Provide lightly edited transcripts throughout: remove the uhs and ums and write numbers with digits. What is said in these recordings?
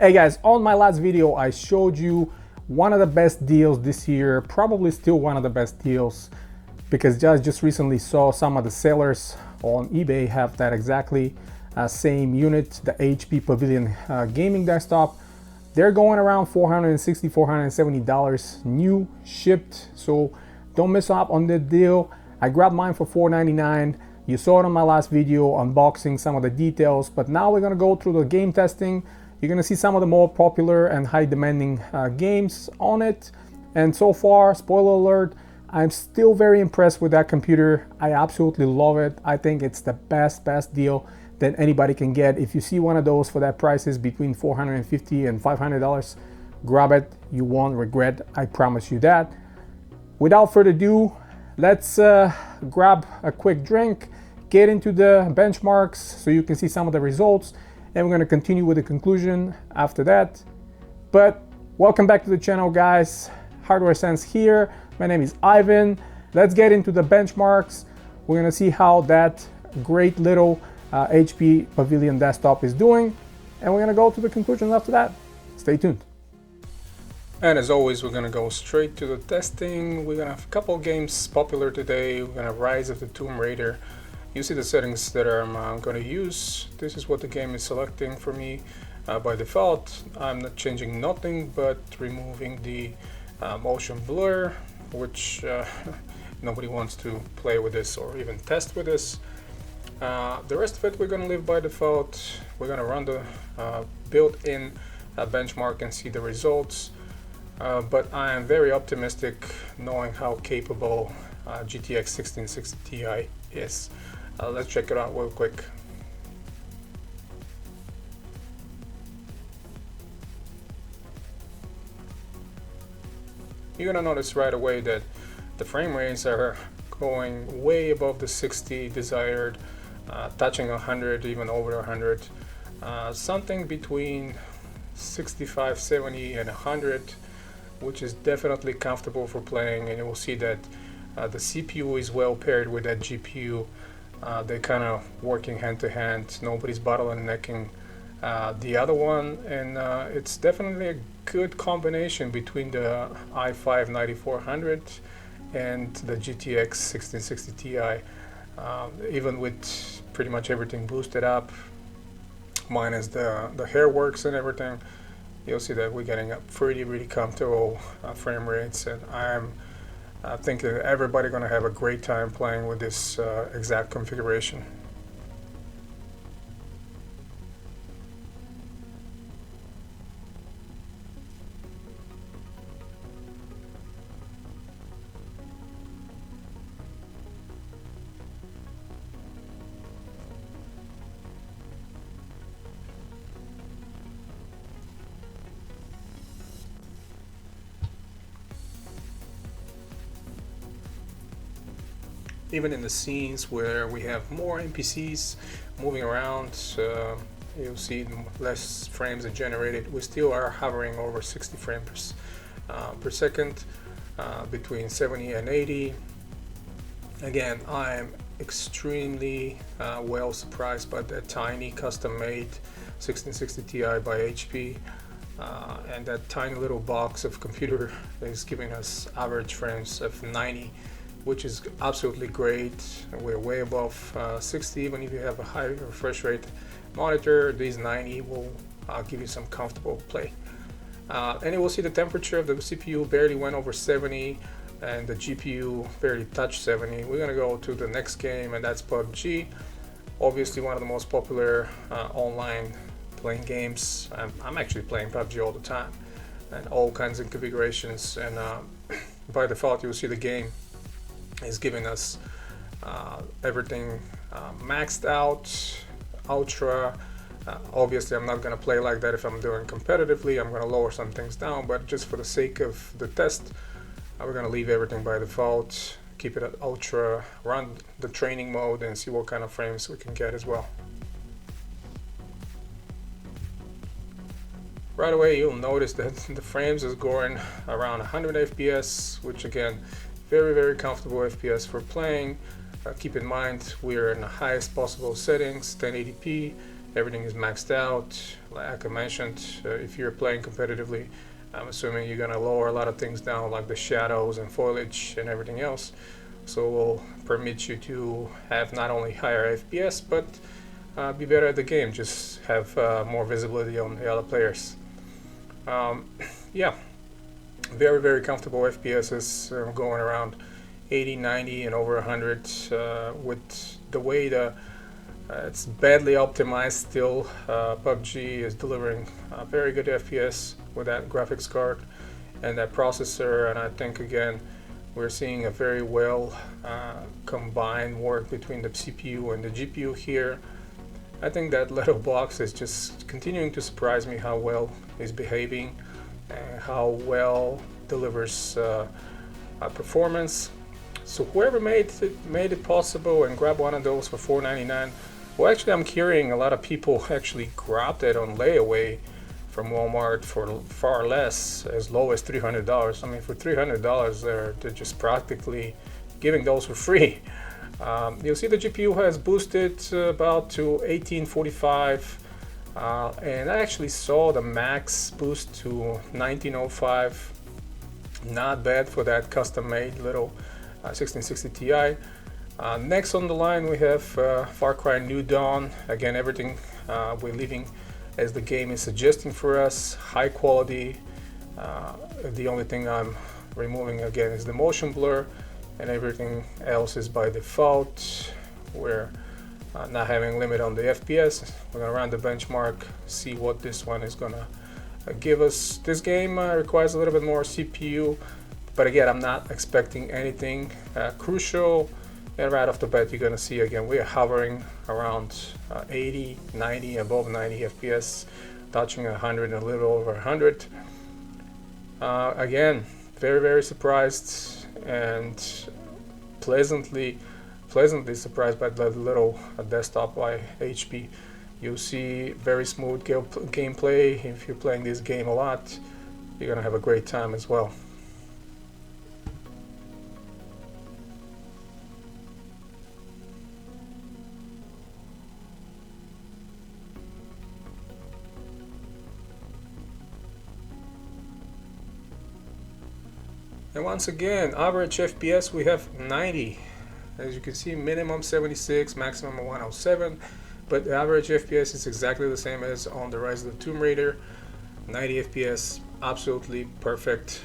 Hey guys, on my last video I showed you one of the best deals this year, probably still one of the best deals, because just recently saw some of the sellers on eBay have that exactly same unit, the HP Pavilion gaming desktop. They're going around $460, $470 new, shipped, so don't miss out on the deal. I grabbed mine for $499. You saw it on my last video unboxing some of the details, but now we're gonna go through the game testing. You're gonna see some of the more popular and high demanding games on it. And so far, spoiler alert, I'm still very impressed with that computer. I absolutely love it. I think it's the best deal that anybody can get. If you see one of those for that price is between $450 and $500, grab it. You won't regret, I promise you that. Without further ado, let's grab a quick drink, get into the benchmarks so you can see some of the results, and we're going to continue with the conclusion after that. But welcome back to the channel, guys. Hardware Sense here. My name is Ivan. Let's get into the benchmarks. We're going to see how that great little HP Pavilion desktop is doing, and we're going to go to the conclusions after that. Stay tuned. And as always, we're going to go straight to the testing. We're going to have a couple games popular today. We're going to have Rise of the Tomb Raider. You see the settings that I'm going to use. This is what the game is selecting for me by default. I'm not changing nothing but removing the motion blur, which nobody wants to play with this or even test with this. The rest of it we're going to leave by default. We're going to run the built-in benchmark and see the results. But I am very optimistic knowing how capable GTX 1660 Ti is. Let's check it out real quick. You're gonna notice right away that the frame rates are going way above the 60 desired, touching 100, even over 100. Something between 65, 70 and 100, which is definitely comfortable for playing, and you will see that the CPU is well paired with that GPU. They're kind of working hand to hand. Nobody's bottlenecking the other one, and it's definitely a good combination between the i5 9400 and the GTX 1660 Ti. Even with pretty much everything boosted up, minus the hairworks and everything, you'll see that we're getting a really comfortable frame rates, and I think everybody's gonna have a great time playing with this exact configuration. Even in the scenes where we have more NPCs moving around, you'll see less frames are generated. We still are hovering over 60 frames per second, between 70 and 80. Again, I'm extremely well surprised by that tiny custom-made 1660 Ti by HP. And that tiny little box of computer is giving us average frames of 90, which is absolutely great. We're way above 60. Even if you have a high refresh rate monitor, these 90 will give you some comfortable play. And you will see the temperature of the CPU barely went over 70, and the GPU barely touched 70. We're gonna go to the next game, and that's PUBG. Obviously one of the most popular online playing games. I'm actually playing PUBG all the time, and all kinds of configurations, and by default you'll see the game is giving us everything maxed out, ultra. Obviously I'm not going to play like that if I'm doing competitively. I'm going to lower some things down, but just for the sake of the test, we're going to leave everything by default, keep it at ultra, run the training mode, and see what kind of frames we can get as well. Right away you'll notice that the frames is going around 100 FPS, which again, very comfortable FPS for playing. Keep in mind we're in the highest possible settings, 1080p, Everything is maxed out. Like I mentioned, if you're playing competitively, I'm assuming you're gonna lower a lot of things down, like the shadows and foliage and everything else. So it will permit you to have not only higher FPS, but be better at the game. Just have more visibility on the other players. Um, yeah, very comfortable FPSs going around 80, 90, and over 100 with the way it's badly optimized still. PUBG is delivering very good FPS with that graphics card and that processor, and I think again we're seeing a very well combined work between the CPU and the GPU here. I think that little box is just continuing to surprise me how well it's behaving and how well delivers performance. So whoever made it possible and grabbed one of those for $4.99. Well, actually, I'm hearing a lot of people actually grabbed it on layaway from Walmart for far less, as low as $300. I mean, for $300, they're just practically giving those for free. You'll see the GPU has boosted about to 1845, and I actually saw the max boost to 1905. Not bad for that custom-made little 1660 Ti. Next on the line we have Far Cry New Dawn. Again, everything we're leaving as the game is suggesting for us. High quality. The only thing I'm removing again is the motion blur, and everything else is by default. We're not having limit on the FPS. We're gonna run the benchmark, see what this one is gonna give us. This game requires a little bit more CPU, but again, I'm not expecting anything crucial. And right off the bat, you're gonna see again, we are hovering around 80, 90, above 90 FPS, touching 100 and a little over 100. Again, very surprised and pleasantly surprised by the little desktop by HP. You'll see very smooth gameplay. If you're playing this game a lot, you're gonna have a great time as well. And once again, average FPS we have 90. As you can see, minimum 76, maximum 107. But the average FPS is exactly the same as on the Rise of the Tomb Raider. 90 FPS, absolutely perfect.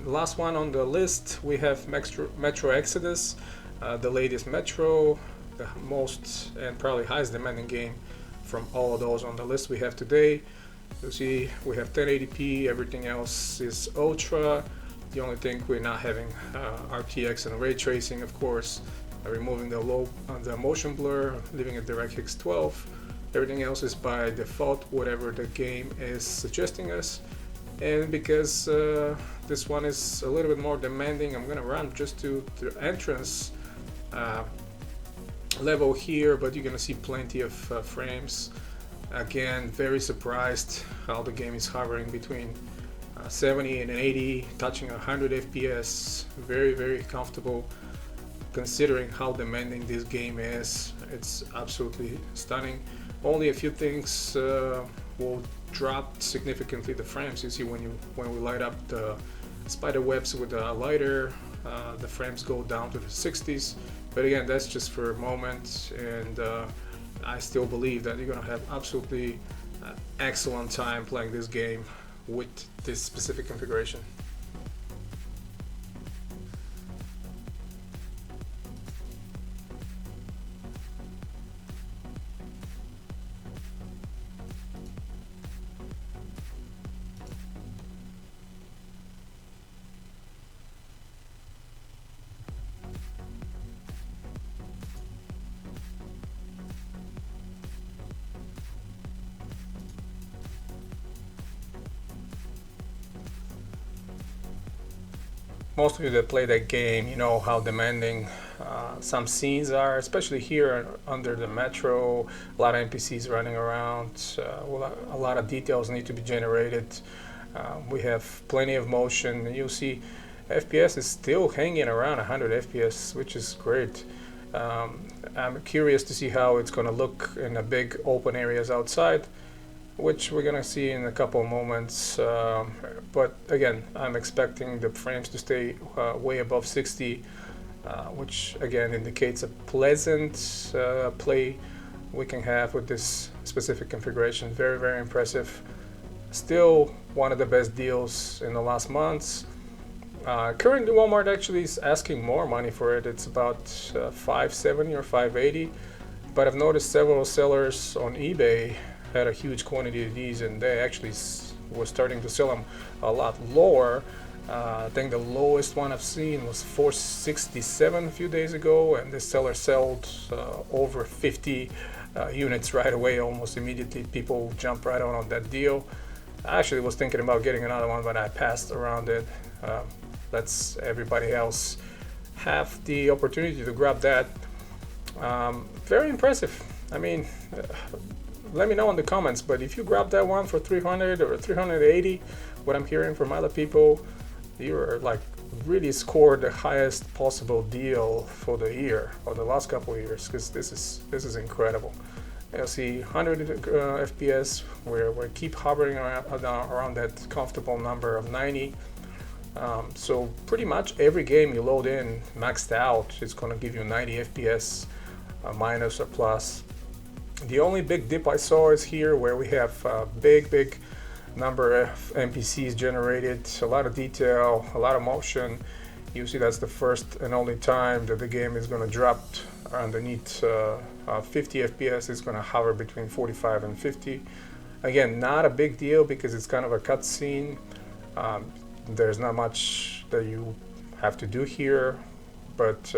Last one on the list, we have Metro Exodus, the latest Metro, the most and probably highest demanding game from all of those on the list we have today. You'll see we have 1080p, everything else is Ultra. The only thing we're not having RTX and ray tracing, of course. Removing the motion blur, leaving it DirectX 12. Everything else is by default, whatever the game is suggesting us. And because this one is a little bit more demanding, I'm gonna run just to the entrance level here, but you're gonna see plenty of frames. Again, very surprised how the game is hovering between 70 and 80, touching 100 FPS. Very comfortable considering how demanding this game is. It's absolutely stunning. Only a few things will drop significantly the frames. You see when we light up the spider webs with a lighter, the frames go down to the 60s. But again, that's just for a moment, and I still believe that you're gonna have absolutely excellent time playing this game with this specific configuration. Most of you that play that game, you know how demanding some scenes are, especially here under the metro. A lot of NPCs running around, a lot of details need to be generated. We have plenty of motion, and you'll see FPS is still hanging around 100 FPS, which is great. I'm curious to see how it's going to look in the big open areas outside, which we're going to see in a couple of moments. But again, I'm expecting the frames to stay way above 60, which again indicates a pleasant play we can have with this specific configuration. Very, very impressive. Still one of the best deals in the last months. Currently Walmart actually is asking more money for it. It's about $570 or $580, but I've noticed several sellers on eBay had a huge quantity of these, and they actually were starting to sell them a lot lower. I think the lowest one I've seen was $467 a few days ago, and this seller sold over 50 units right away, almost immediately. People jumped right on that deal. I actually was thinking about getting another one, but I passed around it. Let's everybody else have the opportunity to grab that. Very impressive. I mean, let me know in the comments, but if you grab that one for 300 or 380, what I'm hearing from other people, you're like really scored the highest possible deal for the year or the last couple of years, because this is incredible. You'll see 100 FPS. We keep hovering around that comfortable number of 90. So pretty much every game you load in maxed out is going to give you 90 FPS, minus or plus. The only big dip I saw is here, where we have a big number of NPCs generated, a lot of detail, a lot of motion. Usually that's the first and only time that the game is going to drop underneath 50 FPS. It's going to hover between 45 and 50. Again, not a big deal because it's kind of a cutscene. There's not much that you have to do here, but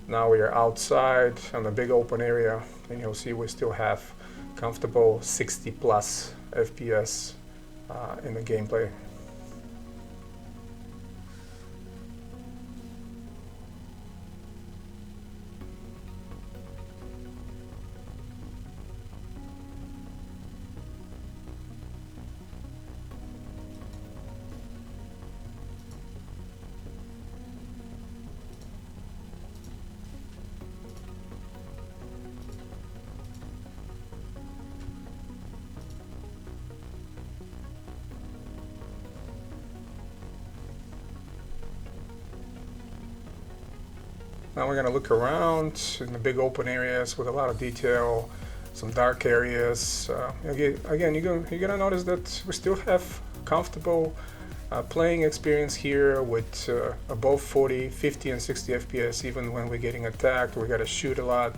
now we are outside on a big open area, and you'll see we still have comfortable 60 plus FPS in the gameplay. Now we're going to look around in the big open areas with a lot of detail, some dark areas. Again, you're going to notice that we still have comfortable playing experience here with above 40, 50 and 60 FPS. Even when we're getting attacked, we got to shoot a lot.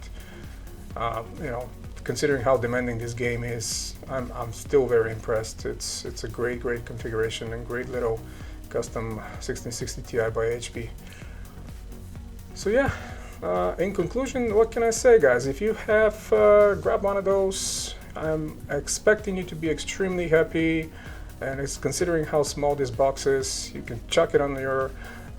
You know, considering how demanding this game is, I'm still very impressed. It's a great configuration and great little custom 1660 Ti by HP. So yeah, in conclusion, what can I say, guys? If you have grabbed one of those, I'm expecting you to be extremely happy. And it's considering how small this box is, you can chuck it on your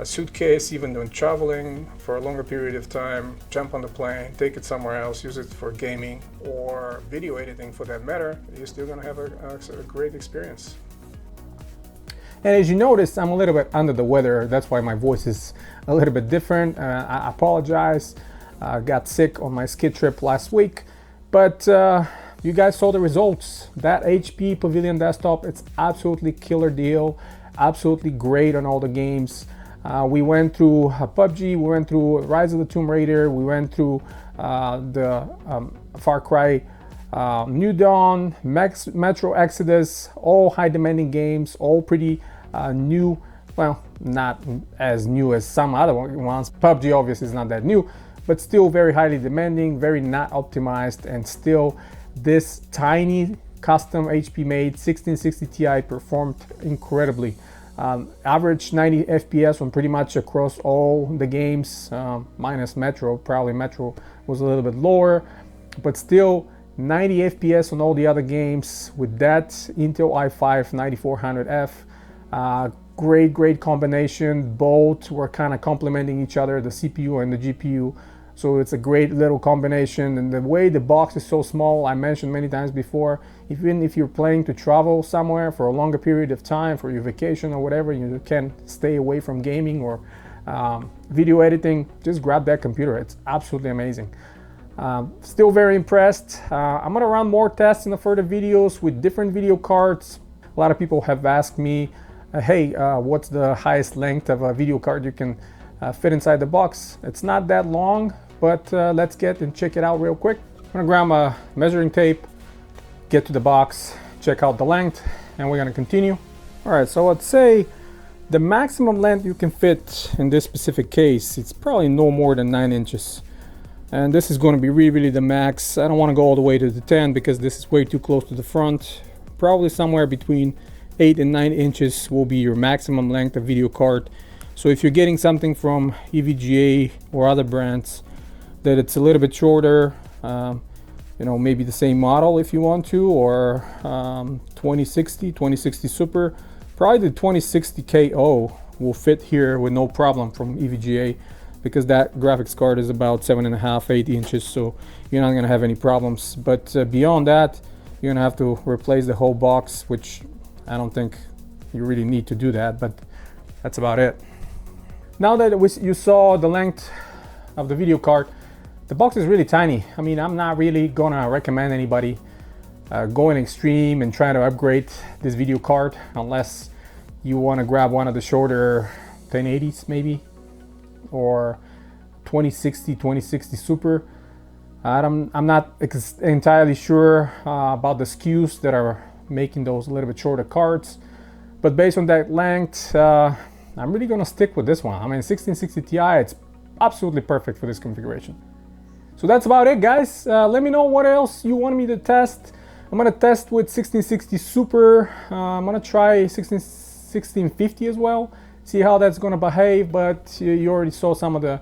suitcase, even when traveling for a longer period of time, jump on the plane, take it somewhere else, use it for gaming or video editing for that matter. You're still gonna have a great experience. And as you noticed, I'm a little bit under the weather. That's why my voice is a little bit different. I apologize. I got sick on my ski trip last week, but you guys saw the results. That HP Pavilion desktop, it's absolutely killer deal. Absolutely great on all the games. We went through PUBG, we went through Rise of the Tomb Raider, we went through the Far Cry New Dawn, Metro Exodus, all high demanding games, all pretty new. Well, not as new as some other ones. PUBG obviously is not that new, but still very highly demanding, very not optimized, and still this tiny custom HP made 1660 Ti performed incredibly. Average 90 FPS on pretty much across all the games, minus Metro. Probably Metro was a little bit lower, but still 90 FPS on all the other games with that Intel i5 9400F. Great combination. Both were kind of complementing each other, the CPU and the GPU. So it's a great little combination. And the way the box is so small, I mentioned many times before, even if you're planning to travel somewhere for a longer period of time for your vacation or whatever, you can stay away from gaming or video editing, just grab that computer. It's absolutely amazing. Still very impressed. I'm gonna run more tests in the further videos with different video cards. A lot of people have asked me, hey, what's the highest length of a video card you can fit inside the box? It's not that long, but let's get and check it out real quick. I'm gonna grab a measuring tape, get to the box, check out the length, and we're gonna continue. All right, so let's say the maximum length you can fit in this specific case, it's probably no more than 9 inches. And this is going to be really the max. I don't want to go all the way to the 10 because this is way too close to the front. Probably somewhere between 8 and 9 inches will be your maximum length of video card. So if you're getting something from EVGA or other brands that it's a little bit shorter, you know, maybe the same model if you want to, or 2060 Super, probably the 2060 KO will fit here with no problem from EVGA, because that graphics card is about 7.5, 8 inches, so you're not gonna have any problems. But beyond that, you're gonna have to replace the whole box, which I don't think you really need to do that, but that's about it. Now that you saw the length of the video card, the box is really tiny. I mean, I'm not really gonna recommend anybody going extreme and trying to upgrade this video card unless you wanna grab one of the shorter 1080s maybe, or 2060 Super. I'm not entirely sure about the SKUs that are making those a little bit shorter cards, but based on that length, I'm really gonna stick with this one. I mean, 1660 Ti, it's absolutely perfect for this configuration. So that's about it, guys. Let me know what else you want me to test. I'm gonna test with 1660 Super. I'm gonna try 1650 as well, see how that's gonna behave, but you already saw some of the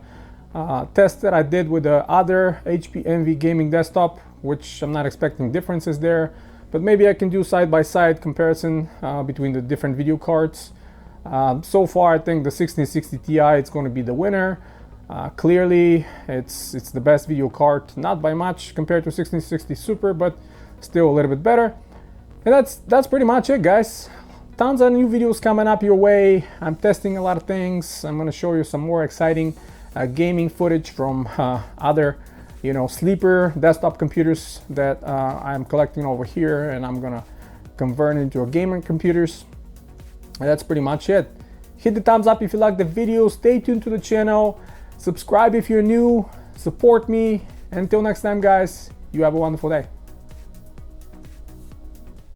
tests that I did with the other HP Envy gaming desktop, which I'm not expecting differences there, but maybe I can do side-by-side comparison between the different video cards. So far, I think the 1660 Ti is going to be the winner. Clearly, it's the best video card, not by much compared to 1660 Super, but still a little bit better. And that's pretty much it, guys. Tons of new videos coming up your way. I'm testing a lot of things. I'm going to show you some more exciting gaming footage from other, you know, sleeper desktop computers that I'm collecting over here, and I'm gonna convert into a gaming computers. And that's pretty much it. Hit the thumbs up if you like the video. Stay tuned to the channel. Subscribe if you're new. Support me. Until next time, guys, you have a wonderful day.